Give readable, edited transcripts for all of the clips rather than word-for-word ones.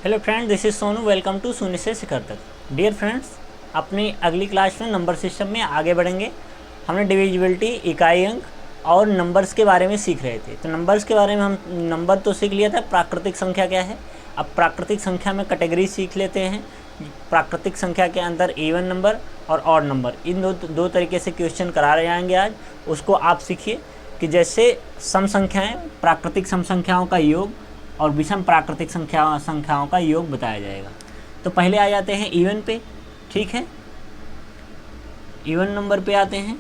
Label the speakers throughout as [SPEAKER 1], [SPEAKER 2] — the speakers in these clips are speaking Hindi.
[SPEAKER 1] Hello friend, this is Sonu. Welcome to शून्य से शिखर तक। डियर फ्रेंड्स, अपनी अगली क्लास में नंबर सिस्टम में आगे बढ़ेंगे। हमने डिविजिबिलिटी, इकाई अंक और नंबर्स के बारे में सीख रहे थे। तो नंबर्स के बारे में हम नंबर तो सीख लिया था, प्राकृतिक संख्या क्या है। अब प्राकृतिक संख्या में कैटेगरी सीख लेते हैं। प्राकृतिक संख्या के अंदर इवन नंबर और ऑड नंबर, इन दो तरीके से क्वेश्चन करा रहे जाएंगे आज। उसको आप सीखिए कि जैसे सम संख्याएँ, प्राकृतिक सम संख्याओं का योग और विषम प्राकृतिक संख्याओं का योग बताया जाएगा। तो पहले आ जाते हैं इवन पे, ठीक है। इवन नंबर पे आते हैं,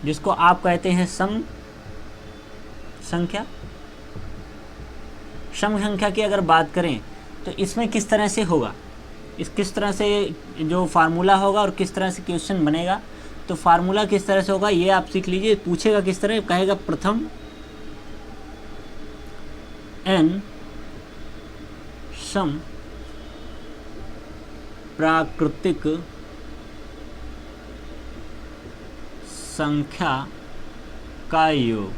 [SPEAKER 1] जिसको आप कहते हैं सम संख्या। सम संख्या की अगर बात करें तो इसमें किस तरह से होगा, किस तरह से जो फार्मूला होगा और किस तरह से क्वेश्चन बनेगा। तो फार्मूला किस तरह से होगा ये आप सीख लीजिए। पूछेगा किस तरह, कहेगा प्रथम n सम प्राकृतिक संख्या का योग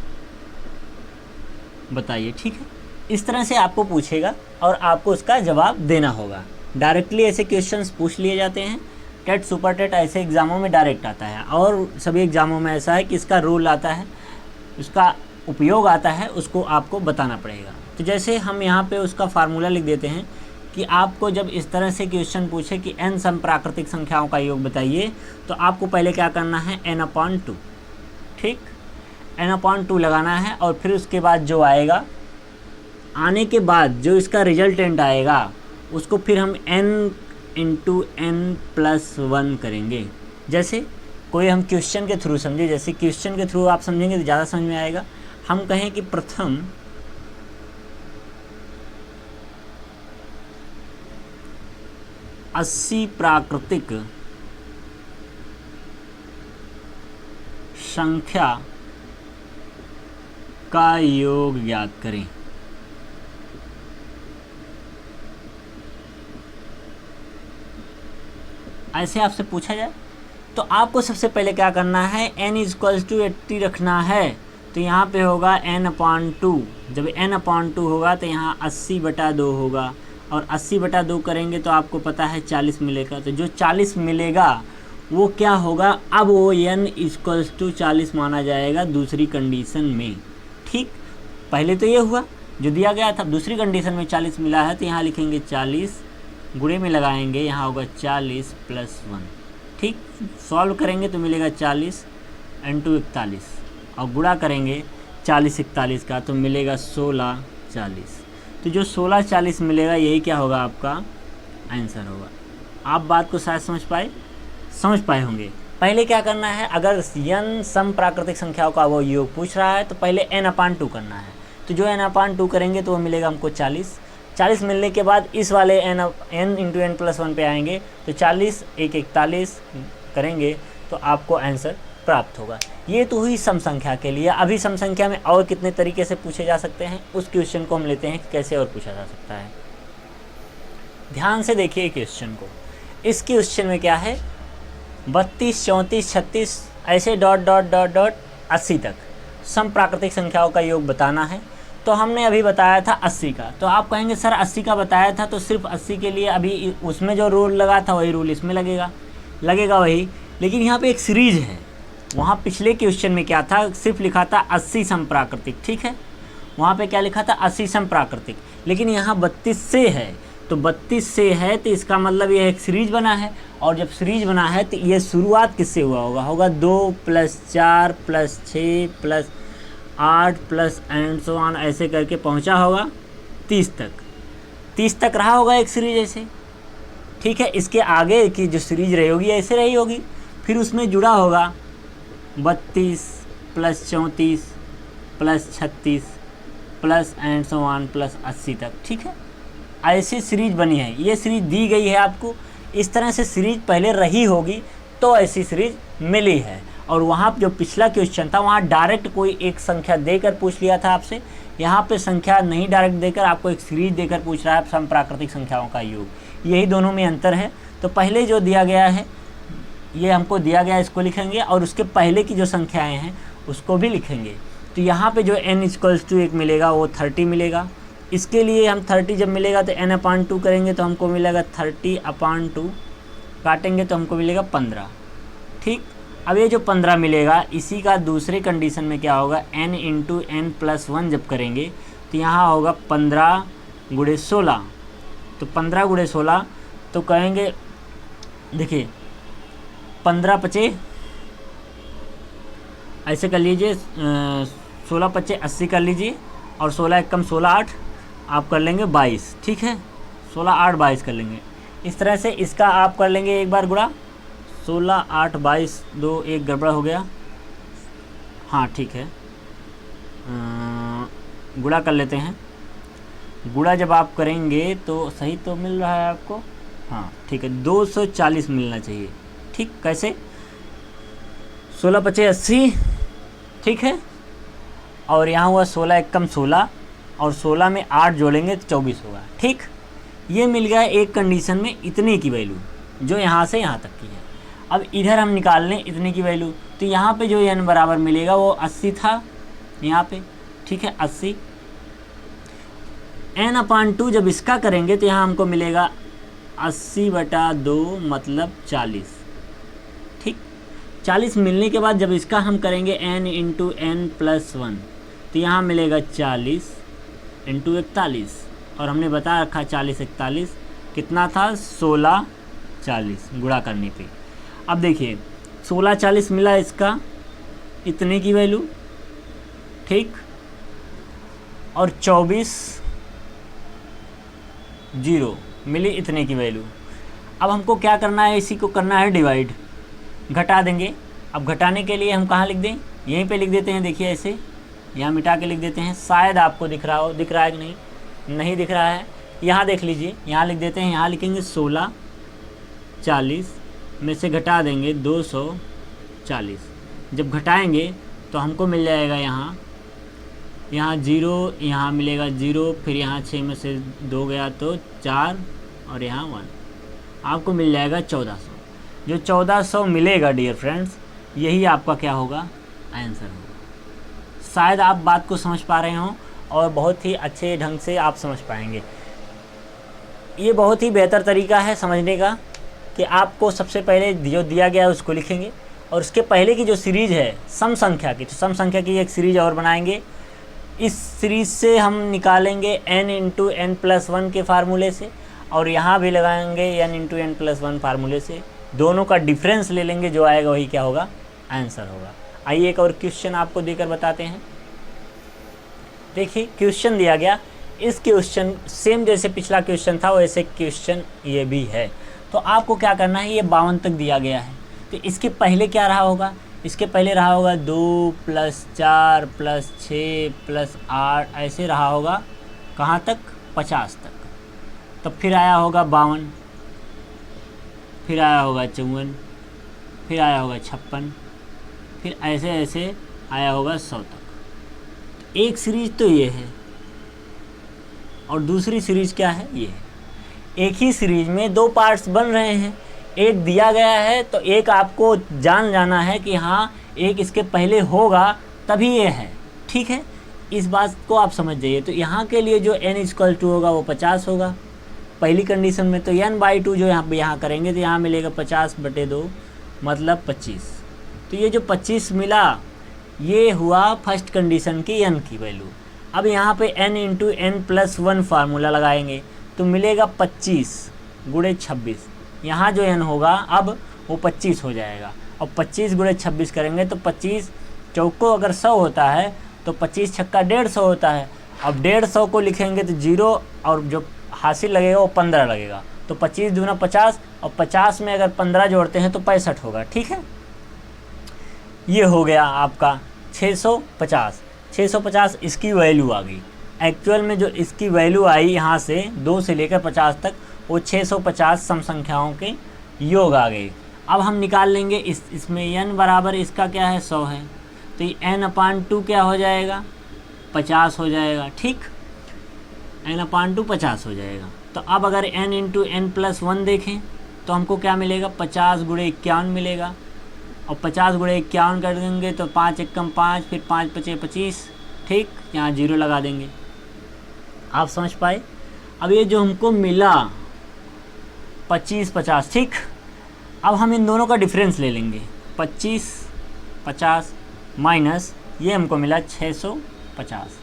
[SPEAKER 1] बताइए, ठीक है। इस तरह से आपको पूछेगा और आपको उसका जवाब देना होगा। डायरेक्टली ऐसे क्वेश्चंस पूछ लिए जाते हैं। टेट, सुपर टेट ऐसे एग्ज़ामों में डायरेक्ट आता है, और सभी एग्ज़ामों में ऐसा है कि इसका रूल आता है, उसका उपयोग आता है, उसको आपको बताना पड़ेगा। तो जैसे हम यहाँ पे उसका फार्मूला लिख देते हैं कि आपको जब इस तरह से क्वेश्चन पूछे कि n सम प्राकृतिक संख्याओं का योग बताइए, तो आपको पहले क्या करना है, n/2, ठीक, n/2 लगाना है। और फिर उसके बाद जो आएगा, आने के बाद जो इसका रिजल्टेंट आएगा उसको फिर हम n × n+1 करेंगे। जैसे कोई हम क्वेश्चन के थ्रू समझे, जैसे क्वेश्चन के थ्रू आप समझेंगे तो ज़्यादा समझ में आएगा। हम कहें कि प्रथम 80 प्राकृतिक संख्या का योग ज्ञात करें। ऐसे आपसे पूछा जाए तो आपको सबसे पहले क्या करना है, n = 80 रखना है। तो यहाँ पे होगा n/2। जब n/2 होगा तो यहाँ 80/2 होगा, और 80/2 करेंगे तो आपको पता है 40 मिलेगा। तो जो 40 मिलेगा वो क्या होगा, अब वो n = 40 माना जाएगा दूसरी कंडीशन में, ठीक। पहले तो ये हुआ जो दिया गया था, दूसरी कंडीशन में 40 मिला है तो यहाँ लिखेंगे 40, गुणे में लगाएंगे, यहाँ होगा 40 + 1, ठीक। सॉल्व करेंगे तो मिलेगा 40 × 41, और गुणा करेंगे 40 41 का तो मिलेगा 16 40। तो जो 16 40 मिलेगा यही क्या होगा, आपका आंसर होगा। आप बात को शायद समझ पाए होंगे। पहले क्या करना है, अगर n सम प्राकृतिक संख्याओं का वो योग पूछ रहा है तो पहले n/2 करना है। तो जो n/2 करेंगे तो वो मिलेगा हमको 40। 40 मिलने के बाद इस वाले n × n+1 पे आएंगे तो 40 1 41 करेंगे तो आपको आंसर प्राप्त होगा। ये तो हुई सम संख्या के लिए। अभी सम संख्या में और कितने तरीके से पूछे जा सकते हैं, उस क्वेश्चन को हम लेते हैं कैसे और पूछा जा सकता है। ध्यान से देखिए क्वेश्चन को। इस क्वेश्चन में क्या है, 32 34 36 ऐसे ... 80 तक सम प्राकृतिक संख्याओं का योग बताना है। तो हमने अभी बताया था 80 का। तो आप कहेंगे सर 80 का बताया था तो सिर्फ 80 के लिए अभी उसमें जो रूल लगा था वही रूल इसमें लगेगा वही। लेकिन यहाँ पे एक सीरीज है। वहाँ पिछले क्वेश्चन में क्या था, सिर्फ लिखा था 80 सम प्राकृतिक, ठीक है। वहाँ पे क्या लिखा था, 80 सम प्राकृतिक। लेकिन यहाँ 32 से है, तो 32 से है तो इसका मतलब ये एक सीरीज बना है। और जब सीरीज बना है तो ये शुरुआत किससे हुआ होगा 2 + 4 + 6 + 8 + एंड सो ऑन ऐसे करके पहुँचा होगा 30 तक रहा होगा एक सीरीज ऐसे, ठीक है। इसके आगे की जो सीरीज रही होगी ऐसे रही होगी, फिर उसमें जुड़ा होगा 32 + 34 + 36 + एंड सो ऑन + 80 तक, ठीक है। ऐसी सीरीज बनी है, ये सीरीज दी गई है आपको। इस तरह से सीरीज पहले रही होगी तो ऐसी सीरीज मिली है। और वहाँ जो पिछला क्वेश्चन था वहाँ डायरेक्ट कोई एक संख्या देकर पूछ लिया था आपसे। यहाँ पे संख्या नहीं डायरेक्ट देकर आपको एक सीरीज देकर पूछ रहा है सम प्राकृतिक संख्याओं का योग। यही दोनों में अंतर है। तो पहले जो दिया गया है ये हमको दिया गया, इसको लिखेंगे और उसके पहले की जो संख्याएं हैं उसको भी लिखेंगे। तो यहाँ पे जो n = 1 मिलेगा वो 30 मिलेगा। इसके लिए हम 30 जब मिलेगा तो n/2 करेंगे तो हमको मिलेगा 30/2, काटेंगे तो हमको मिलेगा 15। ठीक, अब ये जो 15 मिलेगा इसी का दूसरे कंडीशन में क्या होगा, n × n+1 जब करेंगे तो यहाँ होगा 15 × 16। तो 15 × 16 तो कहेंगे, देखिए 15 पचे ऐसे कर लीजिए, 16 पचे 80 कर लीजिए, और 16 एक कम 16 8 आप कर लेंगे 22। ठीक है, 16 8 22 कर लेंगे। इस तरह से इसका आप कर लेंगे एक बार गुणा, 16 8 22, 2 1 गड़बड़ा हो गया, हाँ ठीक है, गुणा कर लेते हैं। गुणा जब आप करेंगे तो सही तो मिल रहा है आपको, हाँ ठीक है, 240 मिलना चाहिए। ठीक, कैसे, 16 पचे 80, ठीक है, और यहाँ हुआ 16 एक कम 16, और 16 में 8 जोड़ेंगे तो 24 होगा। ठीक, ये मिल गया एक कंडीशन में इतने की वैल्यू, जो यहाँ से यहाँ तक की है। अब इधर हम निकाल लें इतने की वैल्यू, तो यहाँ पे जो n बराबर मिलेगा वो 80 था यहाँ पे। ठीक है, 80 n/2 जब इसका करेंगे तो यहाँ हमको मिलेगा 80/2 मतलब 40। ठीक, 40 मिलने के बाद जब इसका हम करेंगे n × n+1 तो यहाँ मिलेगा 40 × 41, और हमने बता रखा 40 41 कितना था, 16 40 गुणा करने पे। अब देखिए 16 40 मिला इसका इतने की वैल्यू, ठीक, और 24 0 मिली इतने की वैल्यू। अब हमको क्या करना है, इसी को करना है डिवाइड, घटा देंगे। अब घटाने के लिए हम कहाँ लिख दें, यहीं पे लिख देते हैं। देखिए ऐसे यहाँ मिटा के लिख देते हैं, शायद आपको दिख रहा हो, दिख रहा है कि नहीं, नहीं दिख रहा है, यहाँ देख लीजिए, यहाँ लिख देते हैं। यहाँ लिखेंगे 16 40 में से घटा देंगे 240। जब घटाएंगे तो हमको मिल जाएगा यहाँ 0, यहाँ मिलेगा 0, फिर यहाँ 6 में से 2 गया तो 4, और यहाँ 1, आपको मिल जाएगा 1400। जो 1400 मिलेगा डियर फ्रेंड्स, यही आपका क्या होगा, आंसर होगा। शायद आप बात को समझ पा रहे हों और बहुत ही अच्छे ढंग से आप समझ पाएंगे। ये बहुत ही बेहतर तरीका है समझने का कि आपको सबसे पहले जो दिया गया है उसको लिखेंगे, और उसके पहले की जो सीरीज़ है सम संख्या की, तो सम संख्या की एक सीरीज़ और बनाएंगे। इस सीरीज़ से हम निकालेंगे n × n+1 के फार्मूले से, और यहाँ भी लगाएंगे n × n+1 फार्मूले से। दोनों का डिफरेंस ले लेंगे, जो आएगा वही क्या होगा, आंसर होगा। आइए एक और क्वेश्चन आपको देकर बताते हैं। देखिए क्वेश्चन दिया गया, इस क्वेश्चन सेम जैसे पिछला क्वेश्चन था वैसे क्वेश्चन ये भी है। तो आपको क्या करना है, ये 52 तक दिया गया है, तो इसके पहले क्या रहा होगा, इसके पहले रहा होगा 2 + 4 + 6 + 8, ऐसे रहा होगा कहाँ तक, 50 तक। तब फिर आया होगा 52, फिर आया होगा 54, फिर आया होगा 56, फिर ऐसे ऐसे आया होगा 100 तक। एक सीरीज़ तो ये है, और दूसरी सीरीज़ क्या है, ये है। एक ही सीरीज़ में 2 पार्ट्स बन रहे हैं, एक दिया गया है तो एक आपको जान जाना है कि हाँ एक इसके पहले होगा तभी ये है। ठीक है, इस बात को आप समझ जाइए। तो यहाँ के लिए जो n = 2 होगा वो 50 होगा पहली कंडीशन में, तो n/2 जो यहाँ करेंगे तो यहाँ मिलेगा 50/2 मतलब 25। तो ये जो 25 मिला ये हुआ फर्स्ट कंडीशन की n की वैल्यू। अब यहाँ पे n × n+1 फार्मूला लगाएंगे तो मिलेगा 25 × 26। यहाँ जो n होगा अब वो 25 हो जाएगा, और 25 × 26 करेंगे तो 25 चौको अगर 100 होता है तो 25 छक्का 150 होता है। अब 150 को लिखेंगे तो 0, और जो हासिल लगेगा वो 15 लगेगा, तो 25 दूना 50, और 50 में अगर 15 जोड़ते हैं तो 65 होगा। ठीक है, ये हो गया आपका 650। 650 इसकी वैल्यू आ गई। एक्चुअल में जो इसकी वैल्यू आई यहाँ से 2 से लेकर 50 तक, वो 650 सम संख्याओं के योग आ गए। अब हम निकाल लेंगे इसमें n बराबर इसका क्या है, 100 है, तो ये n/2 क्या हो जाएगा, 50 हो जाएगा। ठीक, n/2 50 हो जाएगा। तो अब अगर n × n+1 देखें तो हमको क्या मिलेगा, 50 × 51 मिलेगा, और 50 × 51 कर देंगे तो 5 × 1 = 5, फिर 5 × 5 = 25। ठीक, यहाँ 0 लगा देंगे। आप समझ पाए। अब ये जो हमको मिला 25 50, ठीक। अब हम इन दोनों का डिफरेंस ले लेंगे, 25 50 माइनस ये हमको मिला 650।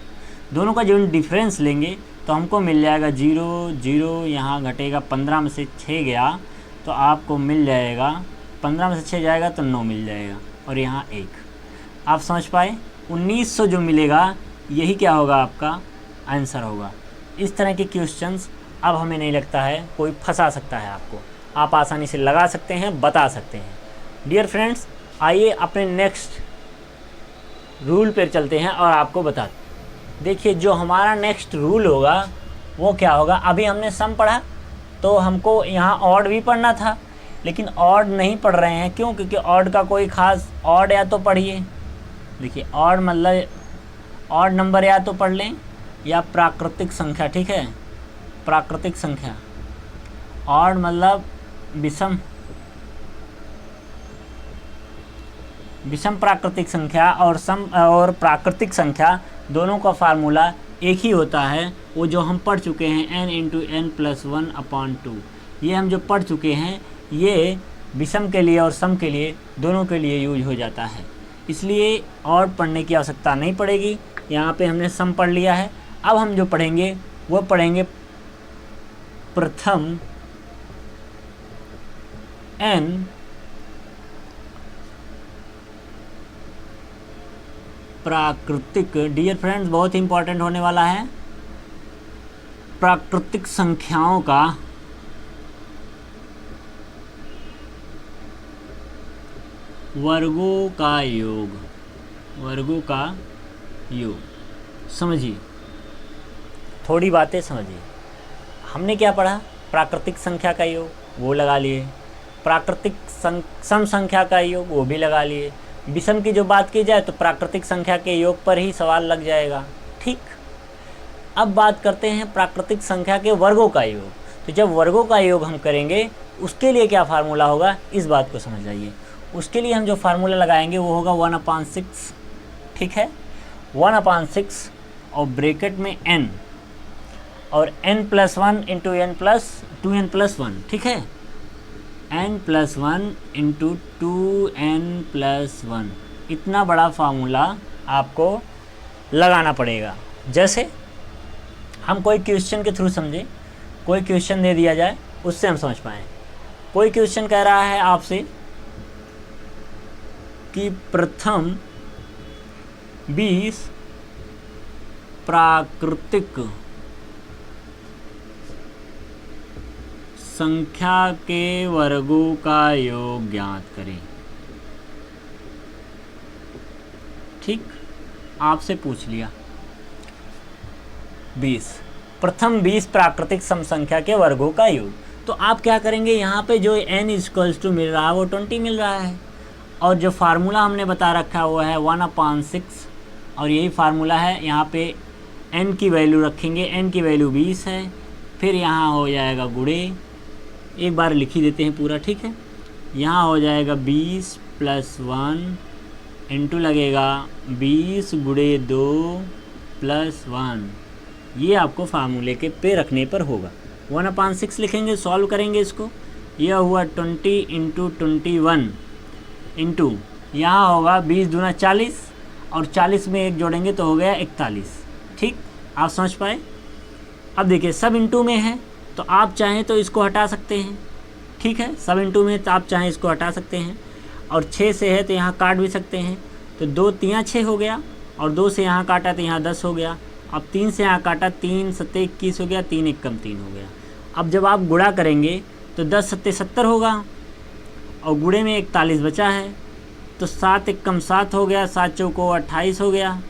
[SPEAKER 1] दोनों का जो डिफरेंस लेंगे तो हमको मिल जाएगा 0 0, यहाँ घटेगा 15 में से 6 गया तो आपको मिल जाएगा 15 में से 6 जाएगा तो 9 मिल जाएगा और यहाँ 1। आप समझ पाए। 1900 जो मिलेगा यही क्या होगा, आपका आंसर होगा। इस तरह के क्वेश्चंस अब हमें नहीं लगता है कोई फंसा सकता है आपको, आप आसानी से लगा सकते हैं, बता सकते हैं। डियर फ्रेंड्स, आइए अपने नेक्स्ट रूल पर चलते हैं और आपको बताते। देखिए जो हमारा नेक्स्ट रूल होगा वो क्या होगा। अभी हमने सम पढ़ा तो हमको यहाँ ऑड भी पढ़ना था, लेकिन ऑड नहीं पढ़ रहे हैं। क्यों? क्योंकि ऑड का कोई ख़ास, ऑड या तो पढ़िए, देखिए ऑड मतलब ऑड नंबर या तो पढ़ लें या प्राकृतिक संख्या, ठीक है। प्राकृतिक संख्या, ऑड मतलब विषम प्राकृतिक संख्या और सम और प्राकृतिक संख्या दोनों का फार्मूला एक ही होता है। वो जो हम पढ़ चुके हैं n × n+1/2, ये हम जो पढ़ चुके हैं ये विषम के लिए और सम के लिए दोनों के लिए यूज हो जाता है, इसलिए और पढ़ने की आवश्यकता नहीं पड़ेगी। यहाँ पे हमने सम पढ़ लिया है। अब हम जो पढ़ेंगे वो पढ़ेंगे प्रथम n प्राकृतिक, डियर फ्रेंड्स बहुत ही इंपॉर्टेंट होने वाला है, प्राकृतिक संख्याओं का वर्गों का योग, वर्गों का योग। समझिए, थोड़ी बातें समझिए। हमने क्या पढ़ा? प्राकृतिक संख्या का योग, वो लगा लिए। प्राकृतिक सम संख्या का योग, वो भी लगा लिए। विषम की जो बात की जाए तो प्राकृतिक संख्या के योग पर ही सवाल लग जाएगा, ठीक। अब बात करते हैं प्राकृतिक संख्या के वर्गों का योग। तो जब वर्गों का योग हम करेंगे उसके लिए क्या फार्मूला होगा, इस बात को समझ जाइए। उसके लिए हम जो फार्मूला लगाएंगे वो होगा 1/6, ठीक है। 1/6 और ब्रैकेट में n और n+1 × n+2n+1, ठीक है। n+1 × 2n+1, इतना बड़ा फार्मूला आपको लगाना पड़ेगा। जैसे हम कोई क्वेश्चन के थ्रू समझे, कोई क्वेश्चन दे दिया जाए उससे हम समझ पाएँ। कोई क्वेश्चन कह रहा है आपसे कि प्रथम 20 प्राकृतिक संख्या के वर्गों का योग ज्ञात करें, ठीक। आपसे पूछ लिया 20, प्रथम 20 प्राकृतिक सम संख्या के वर्गों का योग, तो आप क्या करेंगे, यहाँ पे जो n = मिल रहा है वो 20 मिल रहा है और जो फार्मूला हमने बता रखा हुआ है 1/6 और यही फार्मूला है। यहाँ पे n की वैल्यू रखेंगे, n की वैल्यू 20 है, फिर यहाँ हो जाएगा गुणे, एक बार लिख ही देते हैं पूरा, ठीक है। यहाँ हो जाएगा 20 + 1 इंटू लगेगा 20 × 2 + 1, ये आपको फार्मूले के पे रखने पर होगा। 1/6 लिखेंगे, सॉल्व करेंगे इसको, यह हुआ 20 × 21 इंटू यहाँ होगा 20 दूना 40 और 40 में एक जोड़ेंगे तो हो गया 41, ठीक। आप समझ पाए। अब देखिए सब इंटू में है तो आप चाहें तो इसको हटा सकते हैं, ठीक है। सब इंटू में तो आप चाहें इसको हटा सकते हैं और 6 से है तो यहाँ काट भी सकते हैं, तो 2 × 6 हो गया और 2 से यहाँ काटा तो यहाँ 10 हो गया। अब 3 से यहाँ काटा, 3 × 7 21 हो गया, 3 × 1 = 3 हो गया। अब जब आप गुणा करेंगे तो 10 × 7 = 70 होगा और गुणे में 41 बचा है, तो 7 × 1 = 7 हो गया, 7 × 4 = 28 हो गया,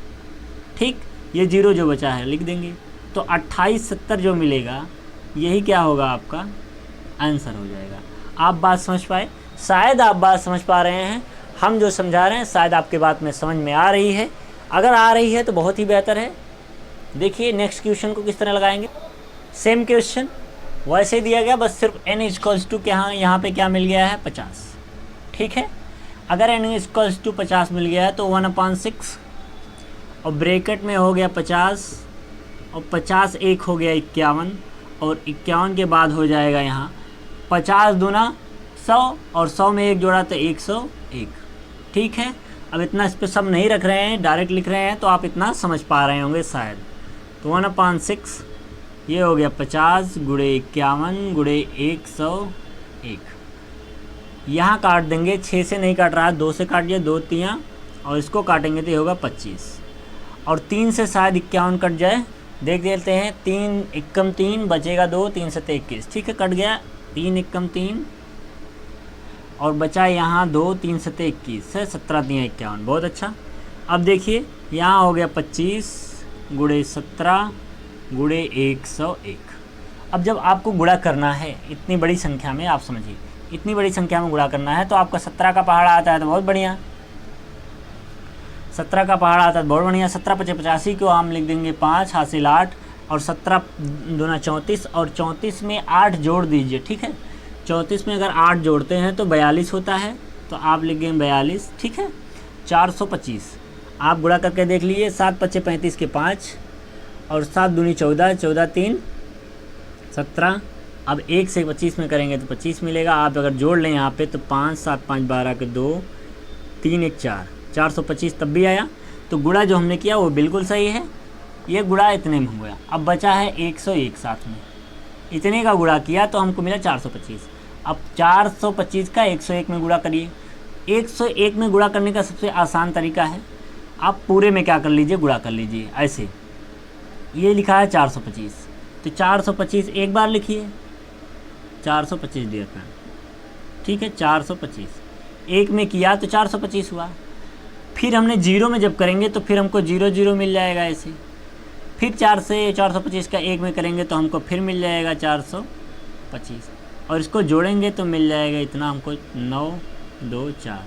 [SPEAKER 1] ठीक। ये 0 जो बचा है लिख देंगे, तो 28 70 जो मिलेगा यही क्या होगा, आपका आंसर हो जाएगा। आप बात समझ पाए? शायद आप बात समझ पा रहे हैं, हम जो समझा रहे हैं शायद आपके बात में समझ में आ रही है। अगर आ रही है तो बहुत ही बेहतर है। देखिए नेक्स्ट क्वेश्चन को किस तरह लगाएंगे। सेम क्वेश्चन वैसे दिया गया, बस सिर्फ n = के यहाँ पे क्या मिल गया है 50, ठीक है। अगर n = 50 मिल गया है तो 1/6 और ब्रैकेट में हो गया 50 और 50 एक हो गया 51, और 51 के बाद हो जाएगा यहाँ 50 दूना 100, और 100 में एक जोड़ा तो 101। ठीक है, अब इतना इस पर सब नहीं रख रहे हैं, डायरेक्ट लिख रहे हैं, तो आप इतना समझ पा रहे होंगे शायद। तो 1/6 ये हो गया 50 गुणे 51 गुणे 101। यहाँ काट देंगे, 6 से नहीं काट रहा, 2 से काटिए, 2 तियाँ, और इसको काटेंगे तो ये होगा 25, और 3 से शायद 51 कट जाए, देख लेते हैं। 3 एकम 3 बचेगा 2, 3 से 21, ठीक है, कट गया। 3 एकम 3 और बचा यहाँ 2, 3 से 21 से 17 तियाँ 51, बहुत अच्छा। अब देखिए यहाँ हो गया 25 गुणे 17 गुणे 101। अब जब आपको गुणा करना है इतनी बड़ी संख्या में, आप समझिए इतनी बड़ी संख्या में गुणा करना है, तो आपका 17 का पहाड़ा आता है तो बहुत बढ़िया, 17 का पहाड़ा आता है बहुत बढ़िया। 17 × 5 = 85 को हम लिख देंगे 5 हासिल 8, और 17 दूना 34, और 34 में 8 जोड़ दीजिए, ठीक है। 34 में अगर 8 जोड़ते हैं तो 42 होता है, तो आप लिख देंगे 42, ठीक है। 425 आप गुणा करके देख लीजिए, 7 × 5 = 35 के 5, और 7 दूनी 14, 14 3 17। अब 1 से 25 में करेंगे तो 25 मिलेगा। आप अगर जोड़ लें यहाँ पे तो 5 7 5 12 के 2 3 1 4, 425 तब भी आया। तो गुणा जो हमने किया वो बिल्कुल सही है, ये गुणा इतने में हुआ। अब बचा है 101 साथ में, इतने का गुणा किया तो हमको मिला 425। अब 425 का 101 में गुणा करिए। 101 में गुणा करने का सबसे आसान तरीका है, आप पूरे में क्या कर लीजिए, गुणा कर लीजिए। ऐसे ये लिखा है 425, तो 425 एक बार लिखिए, 425 दिया था, ठीक है। 425 एक में किया तो 425 हुआ। फिर हमने 0 में जब करेंगे तो फिर हमको 0 0 मिल जाएगा ऐसे। फिर 4 से 425 का 1 में करेंगे तो हमको फिर मिल जाएगा 425, और इसको जोड़ेंगे तो मिल जाएगा इतना हमको 9 2 4,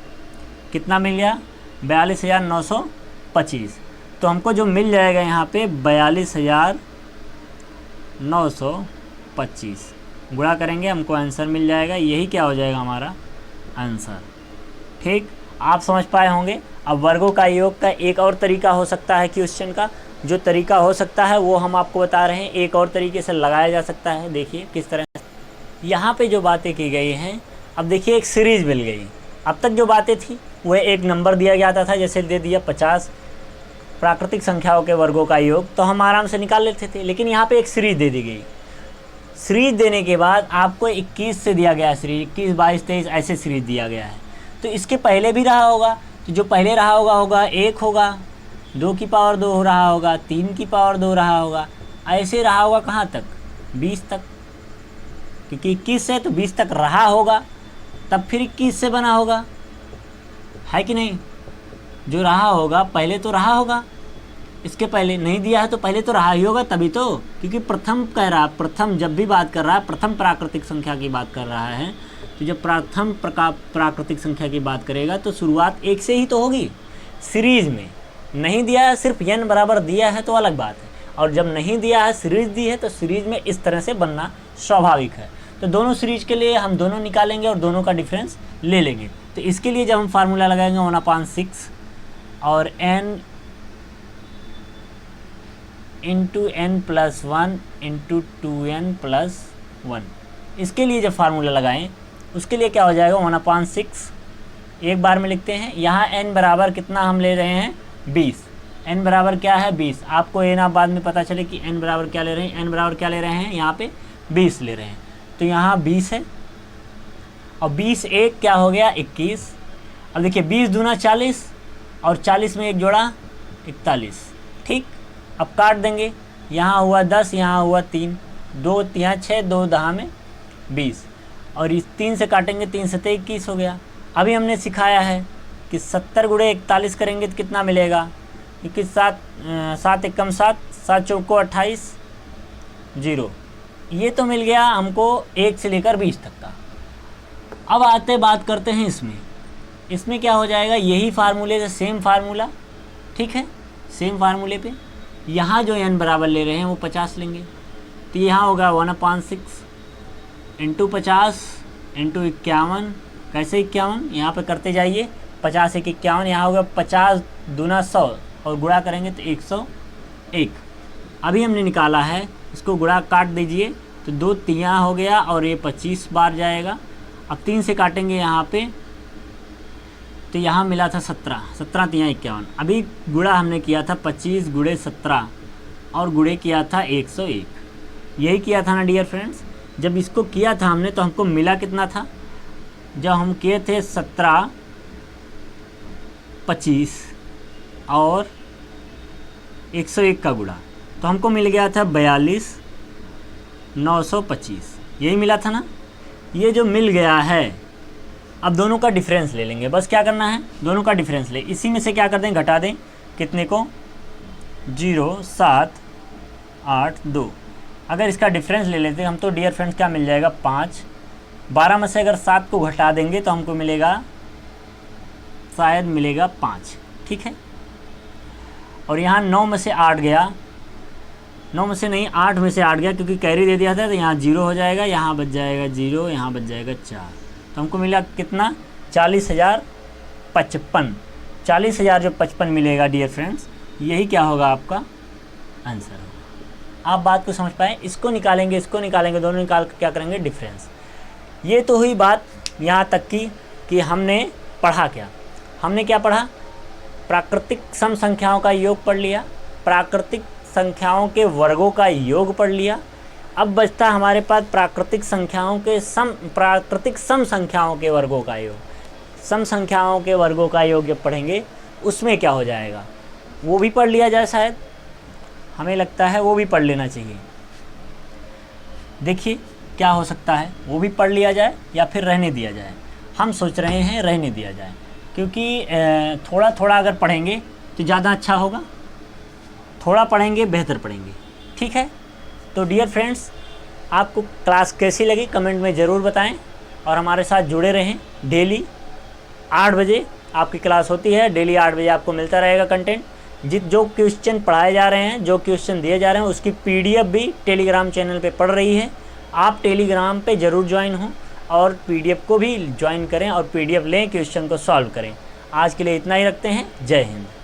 [SPEAKER 1] कितना मिल गया 42,925। तो हमको जो मिल जाएगा यहाँ पे 42,925 गुणा करेंगे हमको आंसर मिल जाएगा। यही क्या हो जाएगा हमारा आंसर, ठीक। आप समझ पाए होंगे। अब वर्गों का योग का एक और तरीका हो सकता है क्वेश्चन का, जो तरीका हो सकता है वो हम आपको बता रहे हैं। एक और तरीके से लगाया जा सकता है, देखिए किस तरह। यहाँ पे जो बातें की गई हैं, अब देखिए एक सीरीज़ मिल गई। अब तक जो बातें थी वह एक नंबर दिया जाता था, जैसे दे दिया 50 प्राकृतिक संख्याओं के वर्गों का योग, तो हम आराम से निकाल लेते थे। लेकिन यहाँ पे एक सीरीज दे दी गई। सीरीज देने के बाद आपको 21 से दिया गया है सीरीज, 21 22 23 ऐसे सीरीज दिया गया है। तो इसके पहले भी रहा होगा, तो जो पहले रहा होगा 1 होगा, 2 की पावर 2 हो रहा होगा, 3 की पावर 2 रहा होगा, ऐसे रहा होगा कहाँ तक 20 तक, क्योंकि 21 से तो 20 तक रहा होगा, तब फिर 21 से बना होगा, है कि नहीं। जो रहा होगा पहले तो रहा होगा, इसके पहले नहीं दिया है तो पहले तो रहा ही होगा, तभी तो, क्योंकि प्रथम कह रहा, प्रथम जब भी बात कर रहा है प्रथम प्राकृतिक संख्या की बात कर रहा है, तो जब प्रथम प्राकृतिक संख्या की बात करेगा तो शुरुआत 1 से ही तो होगी। सीरीज में नहीं दिया है, सिर्फ n बराबर दिया है तो अलग बात है, और जब नहीं दिया है सीरीज दी है तो सीरीज में इस तरह से बनना स्वाभाविक है। तो दोनों सीरीज के लिए हम दोनों निकालेंगे और दोनों का डिफरेंस ले लेंगे। तो इसके लिए जब हम फार्मूला लगाएंगे 1/6 और n into n+1 into 2n+1, इसके लिए जब फार्मूला लगाएं उसके लिए क्या हो जाएगा 1/6 एक बार में लिखते हैं। यहाँ n बराबर कितना हम ले रहे हैं 20, n बराबर क्या है 20। आपको ये ना बाद में पता चले कि n बराबर क्या ले रहे हैं, n बराबर क्या ले रहे हैं, यहाँ पे 20 ले रहे हैं, तो यहाँ 20 है, और 20 एक क्या हो गया 21। अब देखिए 20 दूना 40, और 40 में एक जोड़ा 41, ठीक। अब काट देंगे, यहाँ हुआ 10, यहाँ हुआ 3, 2 यहाँ 6, 2 दहा में 20, और इस 3 से काटेंगे, 3 से 21 हो गया। अभी हमने सिखाया है कि 70 गुणे 41 करेंगे तो कितना मिलेगा, क्योंकि 7 एकम 7, 7 चौको 28, 0, ये तो मिल गया हमको 1 से लेकर 20 तक का। अब आते बात करते हैं इसमें क्या हो जाएगा, यही फार्मूले से सेम फार्मूला, ठीक है, सेम फार्मूले पे यहाँ जो n बराबर ले रहे हैं वो 50 लेंगे, तो यहाँ होगा 1/6 इंटू 50 इंटू 51, कैसे 51 यहाँ पे करते जाइए, 50 1 51, यहाँ होगा 50 दूना 100 और गुणा करेंगे तो 101। अभी हमने निकाला है, इसको गुणा काट दीजिए तो 2 तियाँ हो गया और ये 25 बार जाएगा। अब 3 से काटेंगे यहाँ पे तो यहाँ मिला था 17, 17 तियाँ 51। अभी गुणा हमने किया था 25 गुणे 17 और गुणे किया था 101, यही किया था ना डियर फ्रेंड्स। जब इसको किया था हमने तो हमको मिला कितना था, जब हम किए थे 17 25 और 101 का गुणा तो हमको मिल गया था 42 925, यही मिला था ना। ये जो मिल गया है, अब दोनों का डिफरेंस ले लेंगे, बस क्या करना है, दोनों का डिफरेंस ले, इसी में से क्या कर दें, घटा दें, कितने को 0 7 8 2। अगर इसका डिफरेंस ले लेते हैं हम तो डियर फ्रेंड्स क्या मिल जाएगा 5। 12 में से अगर 7 को घटा देंगे तो हमको मिलेगा, शायद मिलेगा 5, ठीक है। और यहाँ 9 में से 8 गया, 9 में से नहीं 8 में से 8 गया क्योंकि कैरी दे दिया था तो यहाँ 0 हो जाएगा, यहाँ बच जाएगा 0, यहाँ बच जाएगा 4, तो हमको मिला कितना 40,055। 40,000 जो 55 मिलेगा डियर फ्रेंड्स, यही क्या होगा आपका आंसर होगा। आप बात को समझ पाए, इसको निकालेंगे इसको निकालेंगे, दोनों निकाल कर क्या करेंगे डिफरेंस। ये तो हुई बात यहाँ तक की कि हमने पढ़ा क्या, हमने क्या पढ़ा, प्राकृतिक सम संख्याओं का योग पढ़ लिया, प्राकृतिक संख्याओं के वर्गों का योग पढ़ लिया। अब बचता हमारे पास प्राकृतिक सम संख्याओं के वर्गों का योग। सम संख्याओं के वर्गों का योग जब पढ़ेंगे उसमें क्या हो जाएगा, वो भी पढ़ लिया जाए, शायद हमें लगता है वो भी पढ़ लेना चाहिए। देखिए क्या हो सकता है, वो भी पढ़ लिया जाए या फिर रहने दिया जाए। हम सोच रहे हैं रहने दिया जाए, क्योंकि थोड़ा थोड़ा अगर पढ़ेंगे तो ज़्यादा अच्छा होगा, थोड़ा पढ़ेंगे बेहतर पढ़ेंगे, ठीक है। तो डियर फ्रेंड्स, आपको क्लास कैसी लगी कमेंट में ज़रूर बताएं और हमारे साथ जुड़े रहें। डेली 8 बजे आपकी क्लास होती है, डेली 8 बजे आपको मिलता रहेगा कंटेंट। जो क्वेश्चन पढ़ाए जा रहे हैं, जो क्वेश्चन दिए जा रहे हैं, उसकी PDF भी टेलीग्राम चैनल पे पढ़ रही है। आप टेलीग्राम पे ज़रूर ज्वाइन हों और PDF को भी ज्वाइन करें और PDF लें, क्वेश्चन को सॉल्व करें। आज के लिए इतना ही रखते हैं। जय हिंद।